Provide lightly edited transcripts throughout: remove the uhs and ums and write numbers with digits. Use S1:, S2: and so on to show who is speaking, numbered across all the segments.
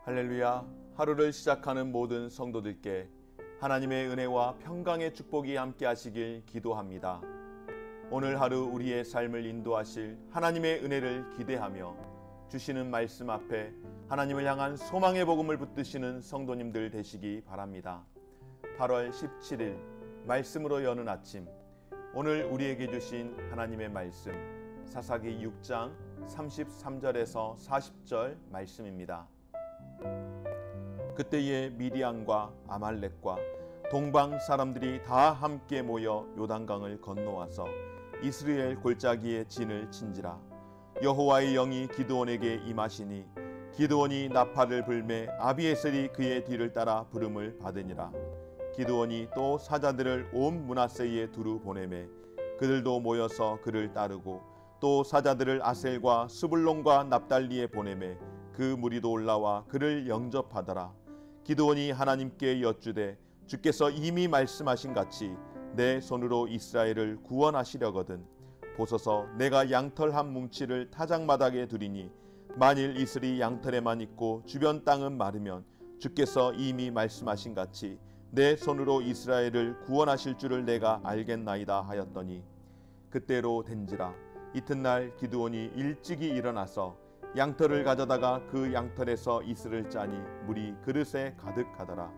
S1: 할렐루야. 하루를 시작하는 모든 성도들께 하나님의 은혜와 평강의 축복이 함께 하시길 기도합니다. 오늘 하루 우리의 삶을 인도하실 하나님의 은혜를 기대하며 주시는 말씀 앞에 하나님을 향한 소망의 복음을 붙드시는 성도님들 되시기 바랍니다. 8월 17일 말씀으로 여는 아침, 오늘 우리에게 주신 하나님의 말씀 사사기 6장 33절에서 40절 말씀입니다. 그때에 미디안과 아말렉과 동방 사람들이 다 함께 모여 요단강을 건너와서 이스라엘 골짜기에 진을 친지라. 여호와의 영이 기드온에게 임하시니 기드온이 나팔을 불매 아비에셀이 그의 뒤를 따라 부름을 받으니라. 기드온이 또 사자들을 온 므낫세에 두루 보내매 그들도 모여서 그를 따르고 또 사자들을 아셀과 스불론과 납달리에 보내매 그 무리도 올라와 그를 영접하더라. 기드온이 하나님께 여쭈되 주께서 이미 말씀하신 같이 내 손으로 이스라엘을 구원하시려거든 보소서, 내가 양털 한 뭉치를 타작마당에 두리니 만일 이슬이 양털에만 있고 주변 땅은 마르면 주께서 이미 말씀하신 같이 내 손으로 이스라엘을 구원하실 줄을 내가 알겠나이다 하였더니 그때로 된지라. 이튿날 기드온이 일찍이 일어나서 양털을 가져다가 그 양털에서 이슬을 짜니 물이 그릇에 가득하더라.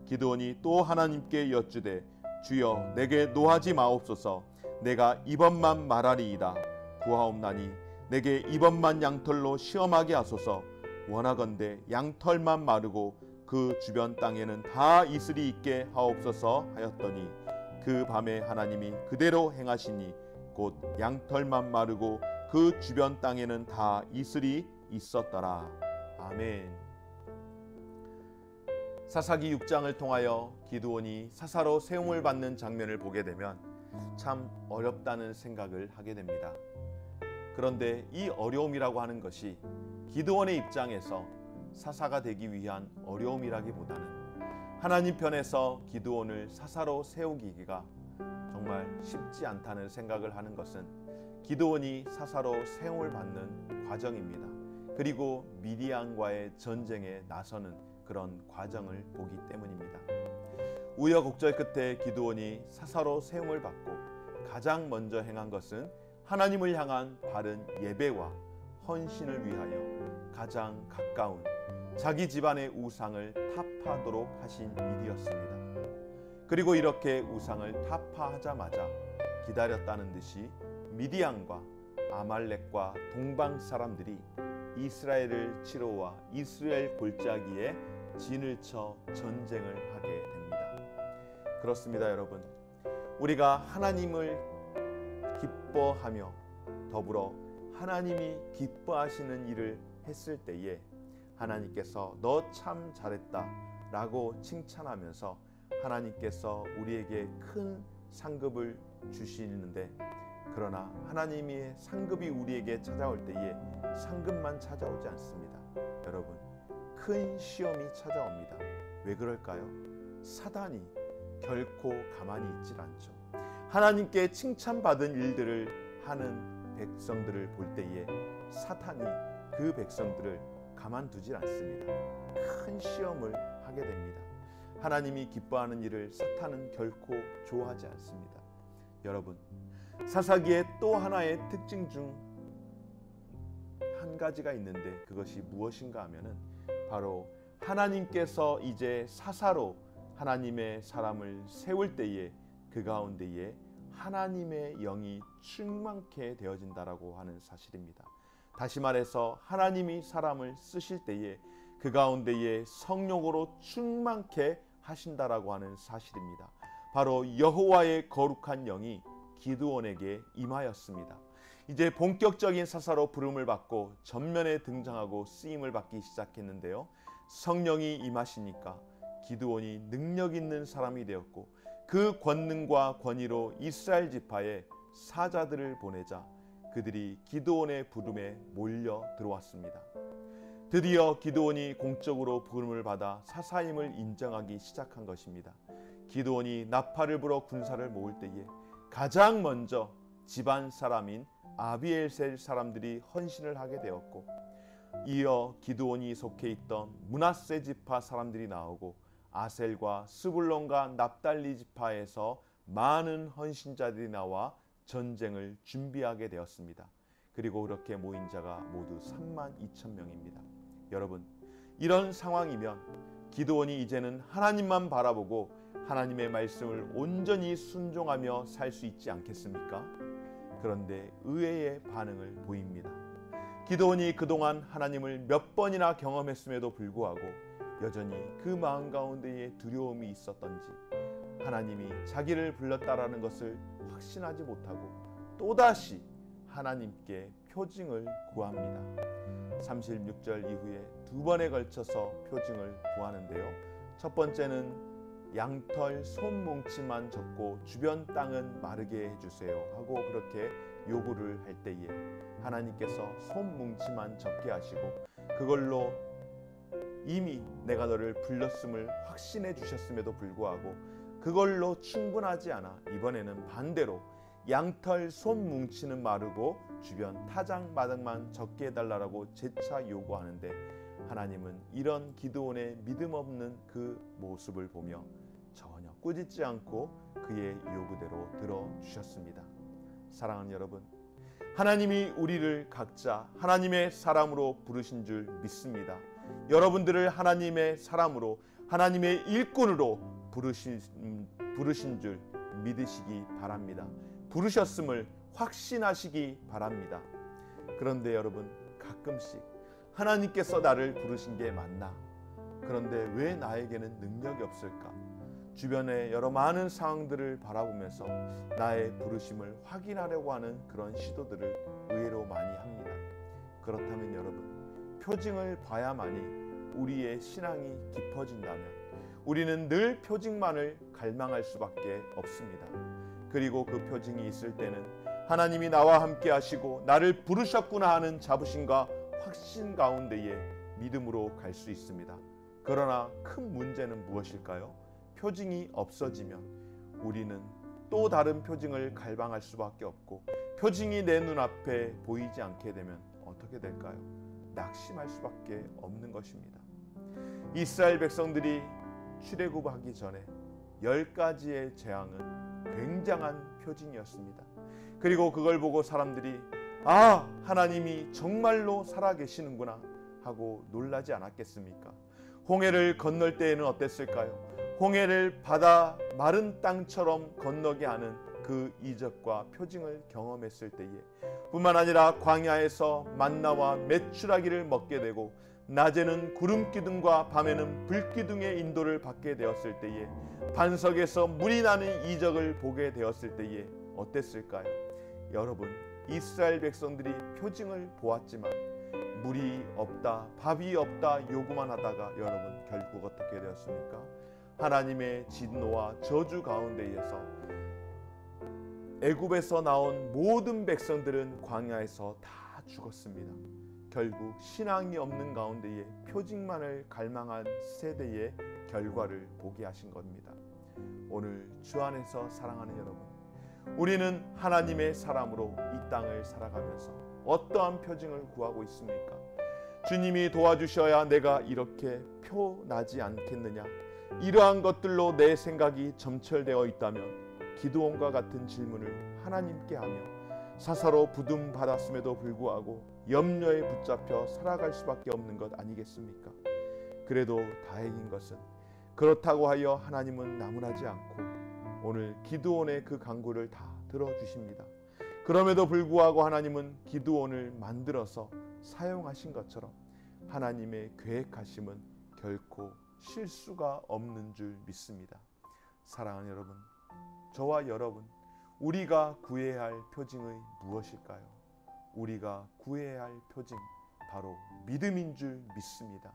S1: 기드온이 또 하나님께 여쭈되 주여 내게 노하지 마옵소서. 내가 이번만 말하리이다. 구하옵나니 내게 이번만 양털로 시험하게 하소서. 원하건대 양털만 마르고 그 주변 땅에는 다 이슬이 있게 하옵소서 하였더니 그 밤에 하나님이 그대로 행하시니 곧 양털만 마르고 그 주변 땅에는 다 이슬이 있었더라. 아멘. 사사기 6장을 통하여 기드온이 사사로 세움을 받는 장면을 보게 되면 참 어렵다는 생각을 하게 됩니다. 그런데 이 어려움이라고 하는 것이 기드온의 입장에서 사사가 되기 위한 어려움이라기보다는 하나님 편에서 기드온을 사사로 세우기가 정말 쉽지 않다는 생각을 하는 것은 기드온이 사사로 세움을 받는 과정입니다. 그리고 미디안과의 전쟁에 나서는 그런 과정을 보기 때문입니다. 우여곡절 끝에 기드온이 사사로 세움을 받고 가장 먼저 행한 것은 하나님을 향한 바른 예배와 헌신을 위하여 가장 가까운 자기 집안의 우상을 타파하도록 하신 일이었습니다. 그리고 이렇게 우상을 타파하자마자 기다렸다는 듯이 미디안과 아말렉과 동방 사람들이 이스라엘을 치러와 이스라엘 골짜기에 진을 쳐 전쟁을 하게 됩니다. 그렇습니다, 여러분. 우리가 하나님을 기뻐하며 더불어 하나님이 기뻐하시는 일을 했을 때에 하나님께서 너 참 잘했다 라고 칭찬하면서 하나님께서 우리에게 큰 상급을 주시는데, 그러나 하나님의 상급이 우리에게 찾아올 때에 상급만 찾아오지 않습니다. 여러분, 큰 시험이 찾아옵니다. 왜 그럴까요? 사단이 결코 가만히 있질 않죠. 하나님께 칭찬받은 일들을 하는 백성들을 볼 때에 사탄이 그 백성들을 가만두질 않습니다. 큰 시험을 하게 됩니다. 하나님이 기뻐하는 일을 사탄은 결코 좋아하지 않습니다. 여러분, 사사기의 또 하나의 특징 중 한 가지가 있는데 그것이 무엇인가 하면은 바로 하나님께서 이제 사사로 하나님의 사람을 세울 때에 그 가운데에 하나님의 영이 충만케 되어진다라고 하는 사실입니다. 다시 말해서 하나님이 사람을 쓰실 때에 그 가운데에 성령으로 충만케 하신다라고 하는 사실입니다. 바로 여호와의 거룩한 영이 기드온에게 임하였습니다. 이제 본격적인 사사로 부름을 받고 전면에 등장하고 쓰임을 받기 시작했는데요. 성령이 임하시니까 기드온이 능력 있는 사람이 되었고 그 권능과 권위로 이스라엘 지파에 사자들을 보내자 그들이 기드온의 부름에 몰려 들어왔습니다. 드디어 기드온이 공적으로 부름을 받아 사사임을 인정하기 시작한 것입니다. 기드온이 나팔을 불어 군사를 모을 때에 가장 먼저 집안 사람인 아비에셀 사람들이 헌신을 하게 되었고 이어 기드온이 속해 있던 므낫세 지파 사람들이 나오고 아셀과 스불론과 납달리 지파에서 많은 헌신자들이 나와 전쟁을 준비하게 되었습니다. 그리고 그렇게 모인 자가 모두 32,000명입니다. 여러분, 이런 상황이면 기드온이 이제는 하나님만 바라보고 하나님의 말씀을 온전히 순종하며 살 수 있지 않겠습니까? 그런데 의외의 반응을 보입니다. 기드온이 그동안 하나님을 몇 번이나 경험했음에도 불구하고 여전히 그 마음 가운데에 두려움이 있었던지 하나님이 자기를 불렀다라는 것을 확신하지 못하고 또다시 하나님께 표징을 구합니다. 36절 이후에 두 번에 걸쳐서 표징을 구하는데요. 첫 번째는 양털 솜뭉치만 적고 주변 땅은 마르게 해주세요 하고 그렇게 요구를 할 때에 하나님께서 솜뭉치만 적게 하시고 그걸로 이미 내가 너를 불렀음을 확신해 주셨음에도 불구하고 그걸로 충분하지 않아 이번에는 반대로 양털 솜뭉치는 마르고 주변 타작마당만 적게 해달라고 재차 요구하는데 하나님은 이런 기드온의 믿음 없는 그 모습을 보며 전혀 꾸짖지 않고 그의 요구대로 들어주셨습니다. 사랑하는 여러분, 하나님이 우리를 각자 하나님의 사람으로 부르신 줄 믿습니다. 여러분들을 하나님의 사람으로 하나님의 일꾼으로 부르신 줄 믿으시기 바랍니다. 부르셨음을 확신하시기 바랍니다. 그런데 여러분, 가끔씩 하나님께서 나를 부르신 게 맞나? 그런데 왜 나에게는 능력이 없을까? 주변의 여러 많은 상황들을 바라보면서 나의 부르심을 확인하려고 하는 그런 시도들을 의외로 많이 합니다. 그렇다면 여러분, 표징을 봐야만이 우리의 신앙이 깊어진다면 우리는 늘 표징만을 갈망할 수밖에 없습니다. 그리고 그 표징이 있을 때는 하나님이 나와 함께 하시고 나를 부르셨구나 하는 자부심과 확신 가운데에 믿음으로 갈 수 있습니다. 그러나 큰 문제는 무엇일까요? 표징이 없어지면 우리는 또 다른 표징을 갈망할 수밖에 없고 표징이 내 눈앞에 보이지 않게 되면 어떻게 될까요? 낙심할 수밖에 없는 것입니다. 이스라엘 백성들이 출애굽하기 전에 10가지의 재앙은 굉장한 표징이었습니다. 그리고 그걸 보고 사람들이 하나님이 정말로 살아계시는구나 하고 놀라지 않았겠습니까? 홍해를 건널 때에는 어땠을까요? 홍해를 바다 마른 땅처럼 건너게 하는 그 이적과 표징을 경험했을 때에 뿐만 아니라 광야에서 만나와 메추라기를 먹게 되고 낮에는 구름 기둥과 밤에는 불 기둥의 인도를 받게 되었을 때에 반석에서 물이 나는 이적을 보게 되었을 때에 어땠을까요? 여러분, 이스라엘 백성들이 표징을 보았지만 물이 없다, 밥이 없다 요구만 하다가 여러분 결국 어떻게 되었습니까? 하나님의 진노와 저주 가운데에서 애굽에서 나온 모든 백성들은 광야에서 다 죽었습니다. 결국 신앙이 없는 가운데에 표징만을 갈망한 세대의 결과를 보게 하신 겁니다. 오늘 주 안에서 사랑하는 여러분, 우리는 하나님의 사람으로 이 땅을 살아가면서 어떠한 표징을 구하고 있습니까? 주님이 도와주셔야 내가 이렇게 표나지 않겠느냐? 이러한 것들로 내 생각이 점철되어 있다면 기드온과 같은 질문을 하나님께 하며 사사로 부름 받았음에도 불구하고 염려에 붙잡혀 살아갈 수밖에 없는 것 아니겠습니까? 그래도 다행인 것은 그렇다고 하여 하나님은 나무라지 않고 오늘 기드온의 그 간구를 다 들어주십니다. 그럼에도 불구하고 하나님은 기드온을 만들어서 사용하신 것처럼 하나님의 계획하심은 결코 실수가 없는 줄 믿습니다. 사랑하는 여러분, 저와 여러분, 우리가 구해야 할 표징의 무엇일까요? 우리가 구해야 할 표징, 바로 믿음인 줄 믿습니다.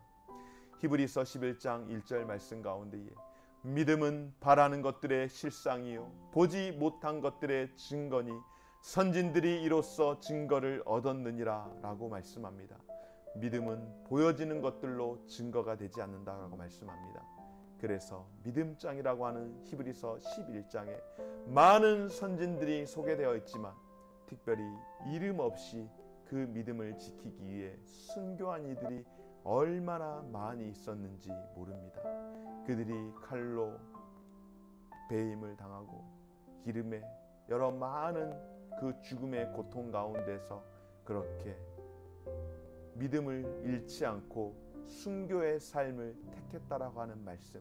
S1: 히브리서 11장 1절 말씀 가운데에 믿음은 바라는 것들의 실상이요 보지 못한 것들의 증거니 선진들이 이로써 증거를 얻었느니라 라고 말씀합니다. 믿음은 보여지는 것들로 증거가 되지 않는다라고 말씀합니다. 그래서 믿음장이라고 하는 히브리서 11장에 많은 선진들이 소개되어 있지만 특별히 이름 없이 그 믿음을 지키기 위해 순교한 이들이 얼마나 많이 있었는지 모릅니다. 그들이 칼로 배임을 당하고 기름에 여러 많은 그 죽음의 고통 가운데서 그렇게 믿음을 잃지 않고 순교의 삶을 택했다라고 하는 말씀,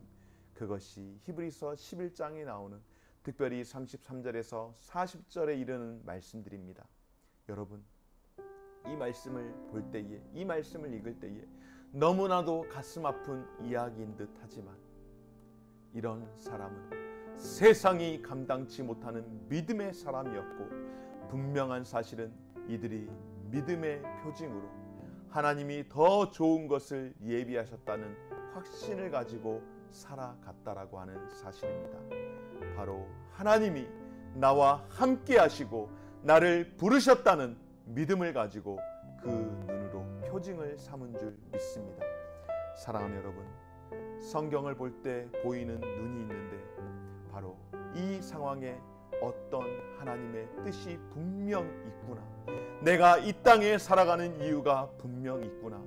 S1: 그것이 히브리서 11장에 나오는 특별히 33절에서 40절에 이르는 말씀들입니다. 여러분, 이 말씀을 볼 때에, 이 말씀을 읽을 때에 너무나도 가슴 아픈 이야기인 듯 하지만 이런 사람은 세상이 감당치 못하는 믿음의 사람이었고, 분명한 사실은 이들이 믿음의 표징으로 하나님이 더 좋은 것을 예비하셨다는 확신을 가지고 살아갔다라고 하는 사실입니다. 바로 하나님이 나와 함께 하시고 나를 부르셨다는 믿음을 가지고 그 눈으로 표징을 삼은 줄 믿습니다. 사랑하는 여러분, 성경을 볼 때 보이는 눈이 있는데 바로 이 상황에 어떤 하나님의 뜻이 분명 있구나, 내가 이 땅에 살아가는 이유가 분명 있구나,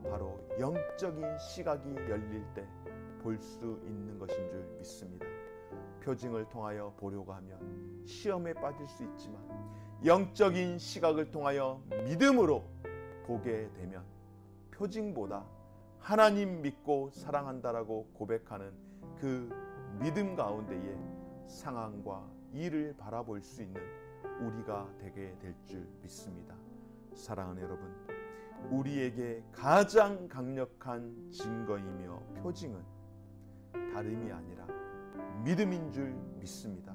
S1: 바로 영적인 시각이 열릴 때 볼 수 있는 것인 줄 믿습니다. 표징을 통하여 보려고 하면 시험에 빠질 수 있지만 영적인 시각을 통하여 믿음으로 보게 되면 표징보다 하나님 믿고 사랑한다라고 고백하는 그 믿음 가운데에 상황과 일을 바라볼 수 있는 우리가 되게 될 줄 믿습니다. 사랑하는 여러분, 우리에게 가장 강력한 증거이며 표징은 다름이 아니라 믿음인 줄 믿습니다.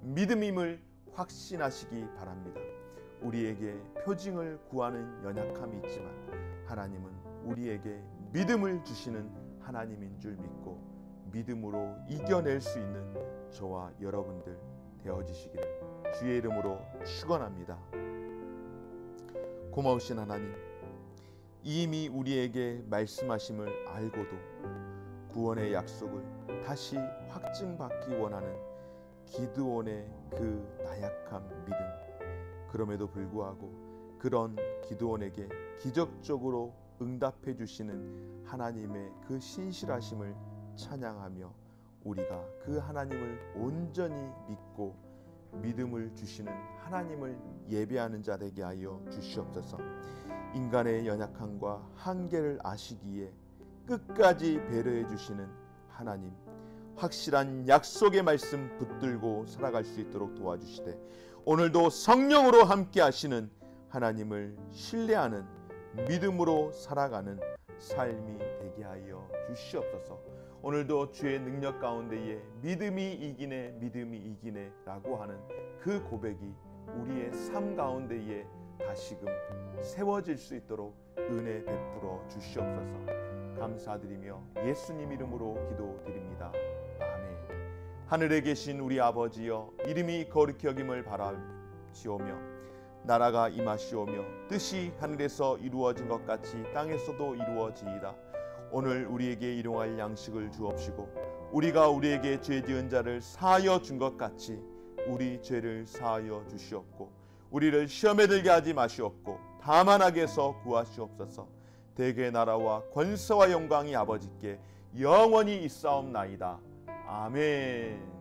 S1: 믿음임을 확신하시기 바랍니다. 우리에게 표징을 구하는 연약함이 있지만 하나님은 우리에게 믿음을 주시는 하나님인 줄 믿고 믿음으로 이겨낼 수 있는 저와 여러분들 되어지시기를 주의 이름으로 축원합니다. 고마우신 하나님, 이미 우리에게 말씀하심을 알고도 구원의 약속을 다시 확증받기 원하는 기드온의 그 나약한 믿음, 그럼에도 불구하고 그런 기드온에게 기적적으로 응답해 주시는 하나님의 그 신실하심을 찬양하며 우리가 그 하나님을 온전히 믿고 믿음을 주시는 하나님을 예배하는 자 되게 하여 주시옵소서. 인간의 연약함과 한계를 아시기에 끝까지 배려해 주시는 하나님, 확실한 약속의 말씀 붙들고 살아갈 수 있도록 도와주시되 오늘도 성령으로 함께 하시는 하나님을 신뢰하는 믿음으로 살아가는 삶이 되게 하여 주시옵소서. 오늘도 주의 능력 가운데에 믿음이 이기네 라고 하는 그 고백이 우리의 삶 가운데에 다시금 세워질 수 있도록 은혜 베풀어 주시옵소서. 감사드리며 예수님 이름으로 기도드립니다. 아멘. 하늘에 계신 우리 아버지여, 이름이 거룩히 여김을 바라시오며 나라가 임하시오며 뜻이 하늘에서 이루어진 것 같이 땅에서도 이루어지이다. 오늘 우리에게 일용할 양식을 주옵시고 우리가 우리에게 죄 지은 자를 사하여 준 것 같이 우리 죄를 사하여 주시옵고 우리를 시험에 들게 하지 마시옵고 다만 악에서 구하시옵소서. 대개 나라와 권세와 영광이 아버지께 영원히 있사옵나이다. 아멘.